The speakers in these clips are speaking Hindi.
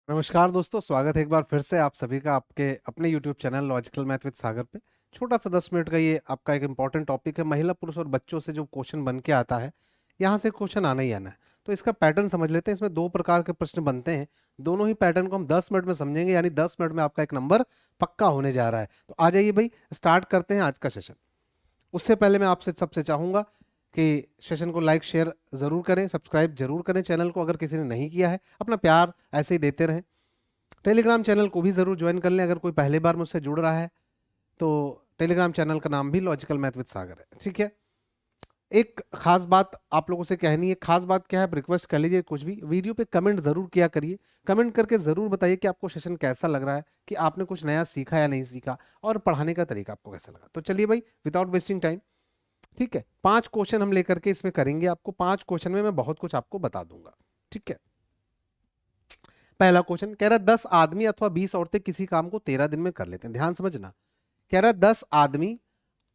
नमस्कार दोस्तों, स्वागत है एक बार फिर से आप सभी का आपके अपने YouTube channel logical math with Sagar पे। छोटा सा 10 मिनट का ये आपका एक इम्पॉर्टेंट टॉपिक है। महिला पुरुष और बच्चों से जो क्वेश्चन बन के आता है, यहाँ से क्वेश्चन आना ही आना है। तो इसका पैटर्न समझ लेते हैं। इसमें दो प्रकार के प्रश्न बनते हैं। दोनों ही पैटर्न को हम 10 मिनट में समझेंगे, यानी 10 मिनट में आपका एक नंबर पक्का होने जा रहा है। तो आ जाइए भाई, स्टार्ट करते हैं आज का सेशन। उससे पहले मैं आपसे सबसे चाहूंगा कि सेशन को लाइक शेयर जरूर करें, सब्सक्राइब जरूर करें चैनल को अगर किसी ने नहीं किया है। अपना प्यार ऐसे ही देते रहें। टेलीग्राम चैनल को भी जरूर ज्वाइन कर लें अगर कोई पहली बार मुझसे जुड़ रहा है तो। टेलीग्राम चैनल का नाम भी लॉजिकल मैथ विद सागर है, ठीक है। एक खास बात आप लोगों से कहनी है। खास बात क्या है, रिक्वेस्ट कर लीजिए, कुछ भी वीडियो पे कमेंट जरूर किया करिए। कमेंट करके जरूर बताइए कि आपको सेशन कैसा लग रहा है, कि आपने कुछ नया सीखा या नहीं सीखा, और पढ़ाने का तरीका आपको कैसा लगा। तो चलिए भाई, विदाउट वेस्टिंग टाइम, ठीक है, 5 क्वेश्चन हम लेकर के इसमें करेंगे। आपको 5 क्वेश्चन में मैं बहुत कुछ आपको बता दूंगा, ठीक है। पहला क्वेश्चन कह रहा है 10 आदमी अथवा 20 औरतें किसी काम को 13 दिन में कर लेते हैं। ध्यान समझना, कह रहा है 10 आदमी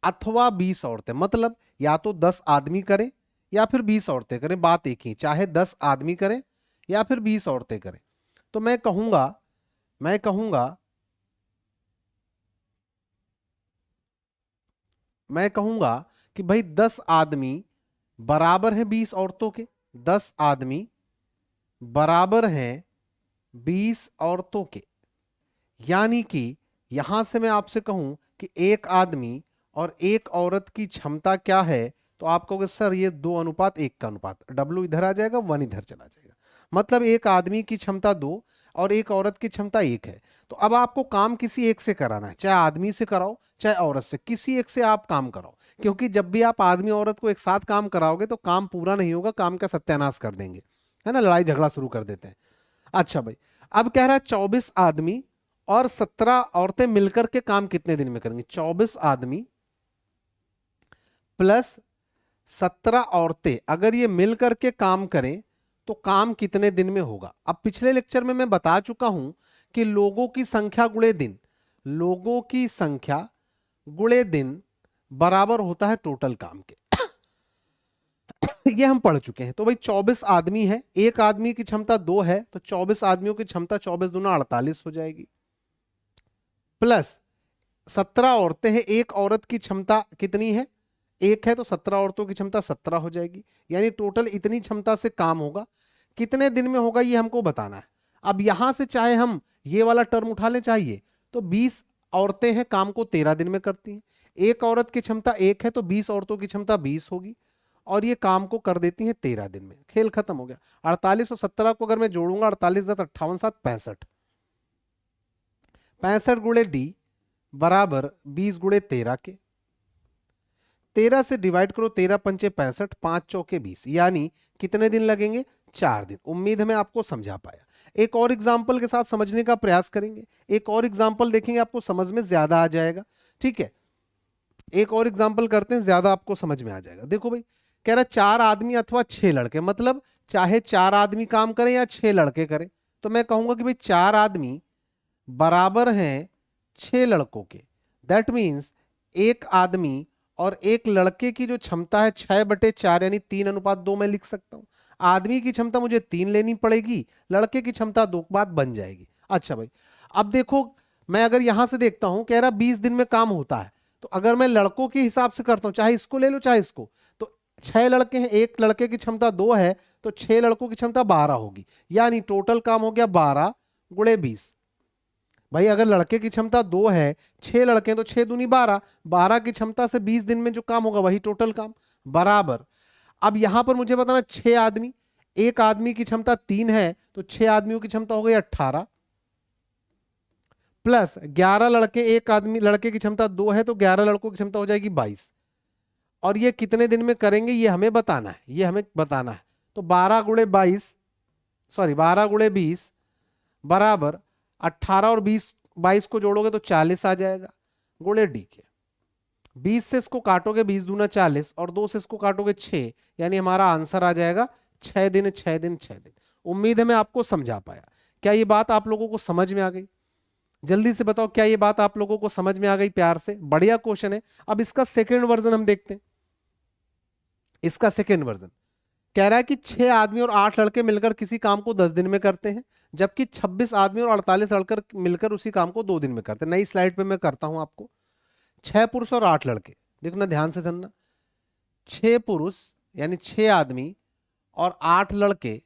अथवा 20 औरतें, मतलब या तो 10 आदमी करें या फिर 20 औरतें करें। बात एक ही, चाहे 10 आदमी करें या फिर 20 औरतें करें। तो मैं कहूंगा कि भाई 10 आदमी बराबर है 20 औरतों के। 10 आदमी बराबर हैं 20 औरतों के, यानी कि यहां से मैं आपसे कहूं कि एक आदमी और एक औरत की क्षमता क्या है, तो आप कहोगे सर ये 2:1 का अनुपात। W इधर आ जाएगा, 1 इधर चला जाएगा। मतलब एक आदमी की क्षमता 2 और एक औरत की क्षमता 1 है। तो अब आपको काम किसी एक से कराना है, चाहे आदमी से कराओ चाहे औरत से, किसी एक से आप काम कराओ। क्योंकि जब भी आप आदमी औरत को एक साथ काम कराओगे तो काम पूरा नहीं होगा, काम का सत्यानाश कर देंगे, है ना, लड़ाई झगड़ा शुरू कर देते हैं। अच्छा भाई, अब कह रहा है 24 आदमी और 17 औरतें मिलकर के काम कितने दिन में करेंगी। 24 आदमी प्लस 17 औरतें अगर ये मिलकर के काम करें तो काम कितने दिन में होगा। अब पिछले लेक्चर में मैं बता चुका हूं कि लोगों की संख्या गुणे दिन, लोगों की संख्या गुणे दिन बराबर होता है टोटल काम के। ये हम पढ़ चुके हैं। तो भाई 24 आदमी है, एक आदमी की क्षमता 2 है, तो 24 आदमियों की क्षमता 24 दूना 48 हो जाएगी। प्लस 17 औरतें हैं, एक औरत की क्षमता कितनी है, 1 है, तो 17 औरतों की क्षमता 17 हो जाएगी। यानी टोटल इतनी क्षमता से काम होगा। कितने दिन में होगा ये हमको बताना है। अब यहां से चाहे हम ये वाला टर्म उठा लें चाहिए, तो 20 औरतें हैं, काम को 13 दिन में करती हैं। एक औरत की क्षमता 1 है, तो 20 औरतों की क्षमता 20 होगी, और ये काम को कर देती हैं 13 दिन में। खेल खत्म हो गया। 48 और 17 को अगर मैं जोड़ूंगा, 48 10 58 7 65, 65 गुणे डी बराबर 20 गुणे 13 के। 13 से डिवाइड करो, 13 पंचे 65, 5 चौके 20, यानी कितने दिन लगेंगे, 4 दिन। उम्मीद है मैं आपको समझा पाया। एक और एग्जांपल के साथ समझने का प्रयास करेंगे। एक और एग्जांपल देखेंगे, आपको समझ में ज्यादा आ जाएगा, ठीक है। एक और एग्जांपल करते हैं, ज्यादा आपको समझ में आ जाएगा। देखो भाई, कह रहा 4 आदमी अथवा 6 लड़के, मतलब चाहे 4 आदमी काम करें या 6 लड़के करें। तो मैं कहूंगा कि भाई 4 आदमी बराबर हैं 6 लड़कों के। दैट मीन्स एक आदमी और एक लड़के की जो क्षमता है 6/4, यानी 3:2 में लिख सकता हूं। आदमी की क्षमता मुझे 3 लेनी पड़ेगी, लड़के की क्षमता 2 के बाद बन जाएगी। अच्छा भाई, अब देखो, मैं अगर यहां से देखता हूं, कह रहा 20 दिन में काम होता है, तो अगर मैं लड़कों के हिसाब से करता हूं, चाहे इसको ले लो चाहे इसको, तो 6 लड़के हैं, एक लड़के की क्षमता 2 है, तो 6 लड़कों की क्षमता 12 होगी। यानी टोटल काम हो गया 12 गुणे 20। भाई अगर लड़के की क्षमता 2 है, 6 लड़के हैं, तो 6 दूनी 12, 12 की क्षमता से 20 दिन में जो काम होगा वही टोटल काम बराबर। अब यहां पर मुझे बताना 6 आदमी, एक आदमी की क्षमता 3 है, तो 6 आदमियों की क्षमता हो गई 18, प्लस 11 लड़के, एक आदमी लड़के की क्षमता 2 है, तो 11 लड़कों की क्षमता हो जाएगी 22। और ये कितने दिन में करेंगे ये हमें बताना है, ये हमें बताना है। तो 12 गुणे 22, सॉरी 12 गुणे 20 बराबर 18, और 22 को जोड़ोगे तो 40 आ जाएगा, गुणे डी के। 20 से इसको काटोगे, 20 दूना 40, और 2 से इसको काटोगे 6, यानी हमारा आंसर आ जाएगा 6 दिन 6 दिन 6 दिन। उम्मीद है मैं आपको समझा पाया। क्या ये बात आप लोगों को समझ में आ गई? जल्दी से बताओ, क्या ये बात आप लोगों को समझ में आ गई? प्यार से, बढ़िया क्वेश्चन है। अब इसका सेकेंड वर्जन हम देखते हैं। इसका सेकेंड वर्जन कह रहा है कि 6 आदमी और 8 लड़के मिलकर किसी काम को 10 दिन में करते हैं, जबकि 26 आदमी और 48 लड़कर मिलकर उसी काम को 2 दिन में करते हैं। नई स्लाइड पे मैं करता हूं आपको। 6 पुरुष और 8 लड़के, देखना ध्यान से सुनना। 6 पुरुष यानी 6 आदमी और 8 लड़के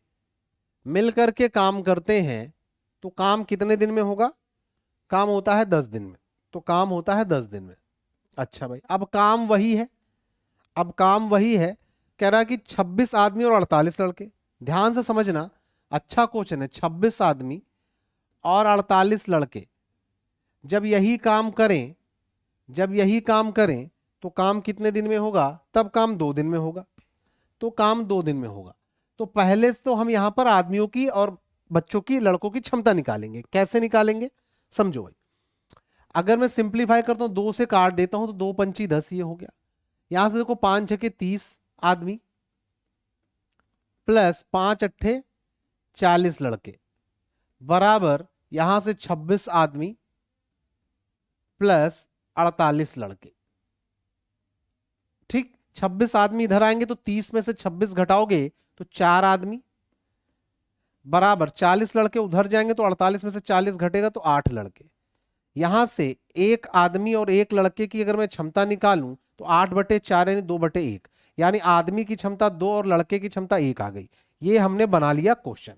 मिलकर के काम करते हैं, तो काम कितने दिन में होगा? काम होता है 10 दिन में। तो काम होता है 10 दिन में। अच्छा भाई, अब काम वही है, अब काम वही है। कह रहा है कि 26 आदमी और 48 लड़के, ध्यान से समझना, अच्छा क्वेश्चन है। 26 आदमी और 48 लड़के जब यही काम करें, जब यही काम करें तो काम कितने दिन में होगा? तब काम 2 दिन में होगा। तो काम 2 दिन में होगा। तो पहले तो हम यहां पर आदमियों की और बच्चों की, लड़कों की क्षमता निकालेंगे। कैसे निकालेंगे समझो भाई। अगर मैं सिंप्लीफाई करता हूं, 2 से काट देता हूं तो 2 पंची 10, ये हो गया। यहां से देखो 5 छके 30 आदमी प्लस 5 अट्ठे 40 लड़के बराबर यहां से 26 आदमी प्लस 48 लड़के। ठीक, 26 आदमी इधर आएंगे तो 30 में से 26 घटाओगे तो 4 आदमी बराबर 40 लड़के उधर जाएंगे तो 48 में से 40 घटेगा तो 8 लड़के। यहां से एक आदमी और एक लड़के की अगर मैं क्षमता निकालूं तो 8/4 यानी 2/1, यानी आदमी की क्षमता 2 और लड़के की क्षमता 1 आ गई। ये हमने बना लिया क्वेश्चन।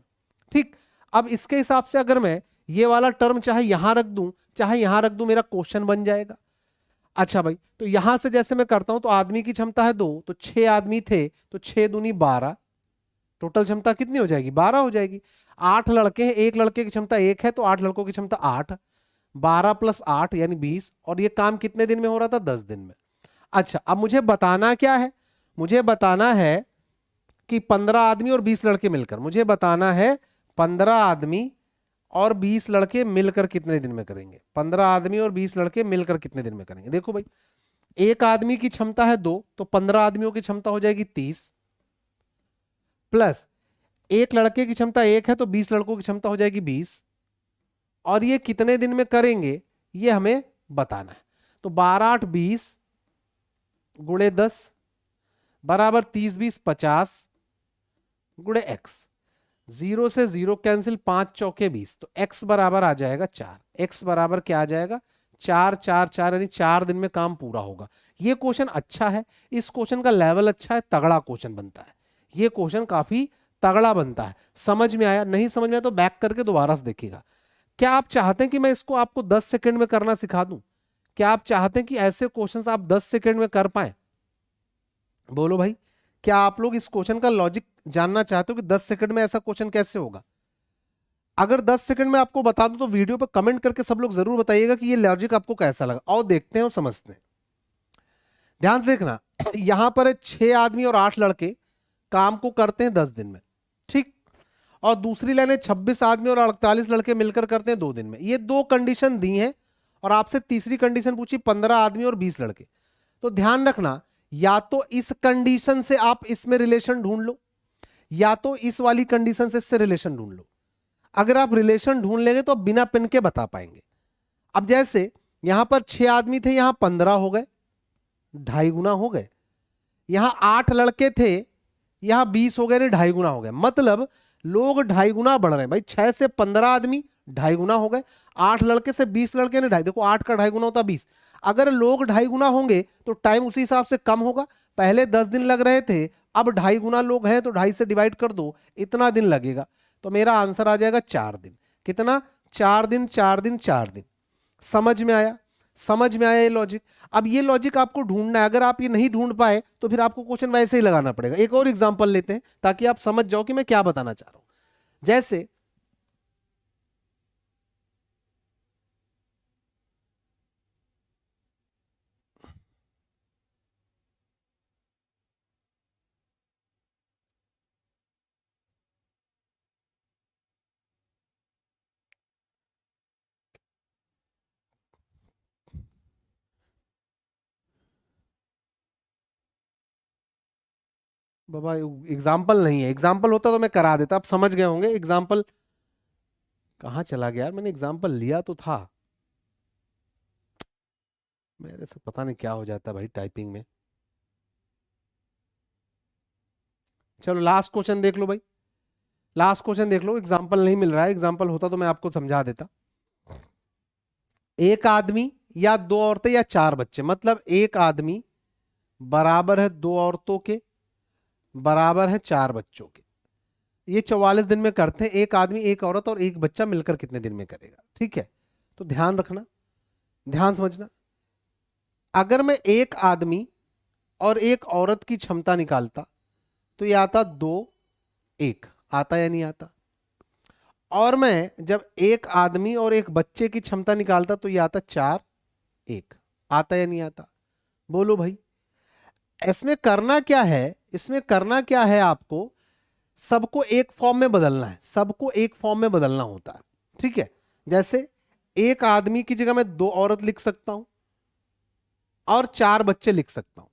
ठीक, अब इसके हिसाब से अगर मैं ये वाला टर्म चाहे यहां रख दूं चाहे यहां रख दूं, मेरा क्वेश्चन बन जाएगा। अच्छा भाई, तो यहां से जैसे मैं करता हूं तो आदमी की क्षमता है 2, तो 6 आदमी थे तो 6 दूनी 12, टोटल क्षमता कितनी हो जाएगी? 12 हो जाएगी। 8 लड़के हैं, एक लड़के की क्षमता 1 है तो 8 लड़कों की क्षमता 8, 12 + 8 यानी 20। और ये काम कितने दिन में हो रहा था? 10 दिन में। अच्छा, अब मुझे बताना क्या है? मुझे बताना है कि 15 आदमी और 20 लड़के मिलकर, मुझे बताना है 15 आदमी और 20 लड़के मिलकर कितने दिन में करेंगे? 15 आदमी और 20 लड़के मिलकर कितने दिन में करेंगे? देखो भाई, एक आदमी की क्षमता है 2, तो 15 आदमियों की क्षमता हो जाएगी 30, प्लस एक लड़के की क्षमता 1 है तो 20 लड़कों की क्षमता हो जाएगी 20। और ये कितने दिन में करेंगे ये हमें बताना है। तो 12 8 20 गुणे 10 बराबर 30 20 50 गुणे x। 0 से 0 कैंसिल, 5 चौके 20, तो x बराबर आ जाएगा 4। x बराबर क्या आ जाएगा? 4 4 4, यानी 4 दिन में काम पूरा होगा। ये क्वेश्चन अच्छा है, इस क्वेश्चन का लेवल अच्छा है, तगड़ा क्वेश्चन बनता है। ये क्वेश्चन काफी तगड़ा बनता है। समझ में आया? नहीं समझ में आया तो बैक करके दोबारा से देखिएगा। क्या आप चाहते हैं कि मैं इसको आपको 10 सेकंड में करना सिखा दूं? क्या आप चाहते हैं कि ऐसे क्वेश्चंस आप 10 सेकंड में कर पाए? बोलो भाई, क्या आप लोग इस क्वेश्चन का लॉजिक जानना चाहते हो कि 10 सेकंड में ऐसा क्वेश्चन कैसे होगा? अगर 10 सेकंड में आपको बता दूं तो वीडियो पर कमेंट करके सब लोग जरूर बताइएगा कि ये लॉजिक आपको कैसा लगा। और देखते हैं और समझते हैं। ध्यान से देखना, यहां पर 6 आदमी और 8 लड़के काम को करते हैं 10 दिन में, ठीक। और दूसरी लाइन है 26 आदमी और 48 लड़के मिलकर करते हैं 2 दिन में। ये 2 कंडीशन दी हैं और आपसे तीसरी कंडीशन पूछी 15 आदमी और 20 लड़के। तो ध्यान रखना, या तो इस कंडीशन से आप इसमें रिलेशन ढूंढ लो, या तो इस वाली कंडीशन से इससे रिलेशन ढूंढ लो। अगर आप रिलेशन ढूंढ लेंगे तो आप बिना पेन के बता पाएंगे। अब जैसे यहां पर 6 आदमी थे, यहां 15 हो गए, 2.5 गुना हो गए। यहां 8 लड़के थे, यहां 20 हो गए, 2.5 गुना हो गए। मतलब लोग 2.5 गुना बढ़ रहे हैं भाई। 6 से 15 आदमी 2.5 गुना हो गए, 8 लड़के से 20 लड़के ने 2.5, देखो 8 का 2.5 गुना होता 20। अगर लोग 2.5 गुना होंगे तो टाइम उसी हिसाब से कम होगा। पहले 10 दिन लग रहे थे, अब 2.5 गुना लोग हैं तो 2.5 से डिवाइड कर दो, इतना दिन लगेगा। तो मेरा आंसर आ जाएगा 4 दिन। कितना? 4 दिन 4 दिन 4 दिन। समझ में आया? समझ में आया ये लॉजिक? अब ये लॉजिक आपको ढूंढना है। अगर आप ये नहीं ढूंढ पाए तो फिर आपको क्वेश्चन वैसे ही लगाना पड़ेगा। एक और एग्जांपल लेते हैं ताकि आप समझ जाओ कि मैं क्या बताना चाह रहा हूं। जैसे बाबा, एग्जाम्पल नहीं है। एग्जाम्पल होता तो मैं करा देता, आप समझ गए होंगे। एग्जाम्पल कहाँ चला गया यार? मैंने एग्जाम्पल लिया तो था मेरे से, पता नहीं क्या हो जाता भाई टाइपिंग में। चलो लास्ट क्वेश्चन देख लो भाई, लास्ट क्वेश्चन देख लो। एग्जाम्पल नहीं मिल रहा है, एग्जाम्पल होता तो मैं आपको समझा देता। एक आदमी या दो औरतें या चार बच्चे, मतलब एक आदमी बराबर है दो औरतों के बराबर है चार बच्चों के। ये 44 दिन में करते हैं। एक आदमी एक औरत और एक बच्चा मिलकर कितने दिन में करेगा? ठीक है, तो ध्यान रखना, ध्यान समझना। अगर मैं एक आदमी और एक औरत की क्षमता निकालता तो ये आता 2 1, आता या नहीं आता? और मैं जब एक आदमी और एक बच्चे की क्षमता निकालता तो ये आता 4 1, आता या नहीं आता? बोलो भाई। इसमें करना क्या है, इसमें करना क्या है आपको? सबको एक फॉर्म में बदलना है, सबको एक फॉर्म में बदलना होता है। ठीक है, जैसे एक आदमी की जगह मैं दो औरत लिख सकता हूं और चार बच्चे लिख सकता हूं।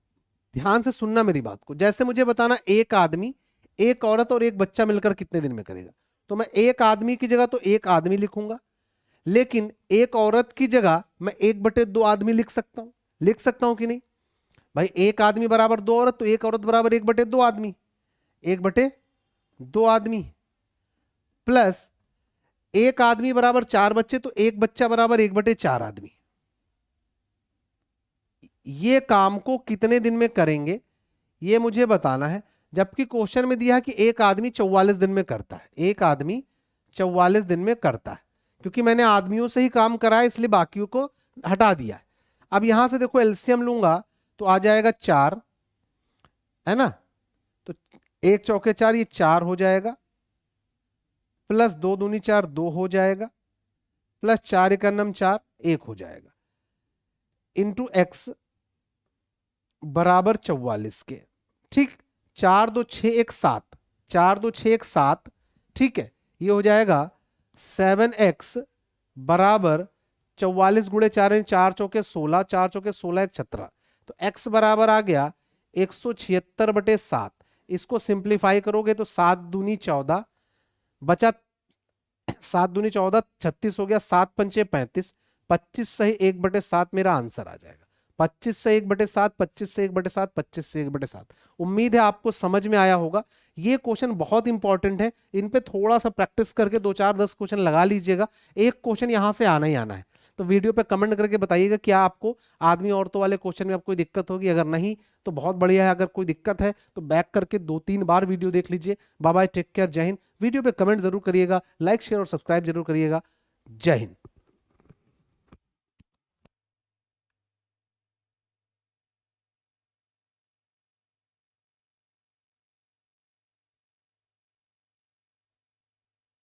ध्यान से सुनना मेरी बात को। जैसे मुझे बताना एक आदमी एक औरत और एक बच्चा मिलकर कितने दिन में करेगा, तो मैं एक आदमी की जगह तो एक आदमी लिखूंगा, लेकिन एक औरत की जगह मैं 1/2 आदमी लिख सकता हूं। लिख सकता हूं कि नहीं भाई? एक आदमी बराबर दो औरत, तो एक औरत बराबर 1/2 आदमी, 1/2 आदमी, प्लस एक आदमी बराबर चार बच्चे, तो एक बच्चा बराबर 1/4 आदमी। ये काम को कितने दिन में करेंगे ये मुझे बताना है। जबकि क्वेश्चन में दिया है कि एक आदमी 44 दिन में करता है, एक आदमी 44 दिन में करता है। क्योंकि मैंने आदमियों से ही काम कराया इसलिए बाकियों को हटा दिया है। अब यहां से देखो एलसीएम लूंगा तो आ जाएगा 4, है ना? तो 1 चौके 4, ये 4 हो जाएगा, प्लस 2 दूनी 4, 2 हो जाएगा, प्लस 4 एकम 4, 1 हो जाएगा, इंटू एक्स बराबर 44 के। ठीक, 4 2 6 1 7, 4 2 6 1 7। ठीक है, ये हो जाएगा 7x बराबर 44 गुणे 4, 4 चौके 16, 4 चौके 16 1 17। तो x बराबर आ गया 176/7। इसको सिंप्लीफाई करोगे तो 7 दूनी 14 बचा, 7 दूनी 14, 36 हो गया, 7 पंचे 35, 25 सही 1/7 मेरा आंसर आ जाएगा। 25 से 1/7, 25 से 1/7, 25 से 1/7। उम्मीद है आपको समझ में आया होगा। ये क्वेश्चन बहुत इंपॉर्टेंट है, इन पे थोड़ा सा प्रैक्टिस करके 2 4 10 क्वेश्चन लगा लीजिएगा। एक क्वेश्चन यहां से आना ही आना है। तो वीडियो पे कमेंट करके बताइएगा क्या आपको आदमी औरतों वाले क्वेश्चन में आपको कोई दिक्कत होगी। अगर नहीं तो बहुत बढ़िया है, अगर कोई दिक्कत है तो बैक करके 2-3 बार वीडियो देख लीजिए। बाय बाय, टेक केयर, जय हिंद। वीडियो पे कमेंट जरूर करिएगा, लाइक शेयर और सब्सक्राइब जरूर करिएगा। जय हिंद।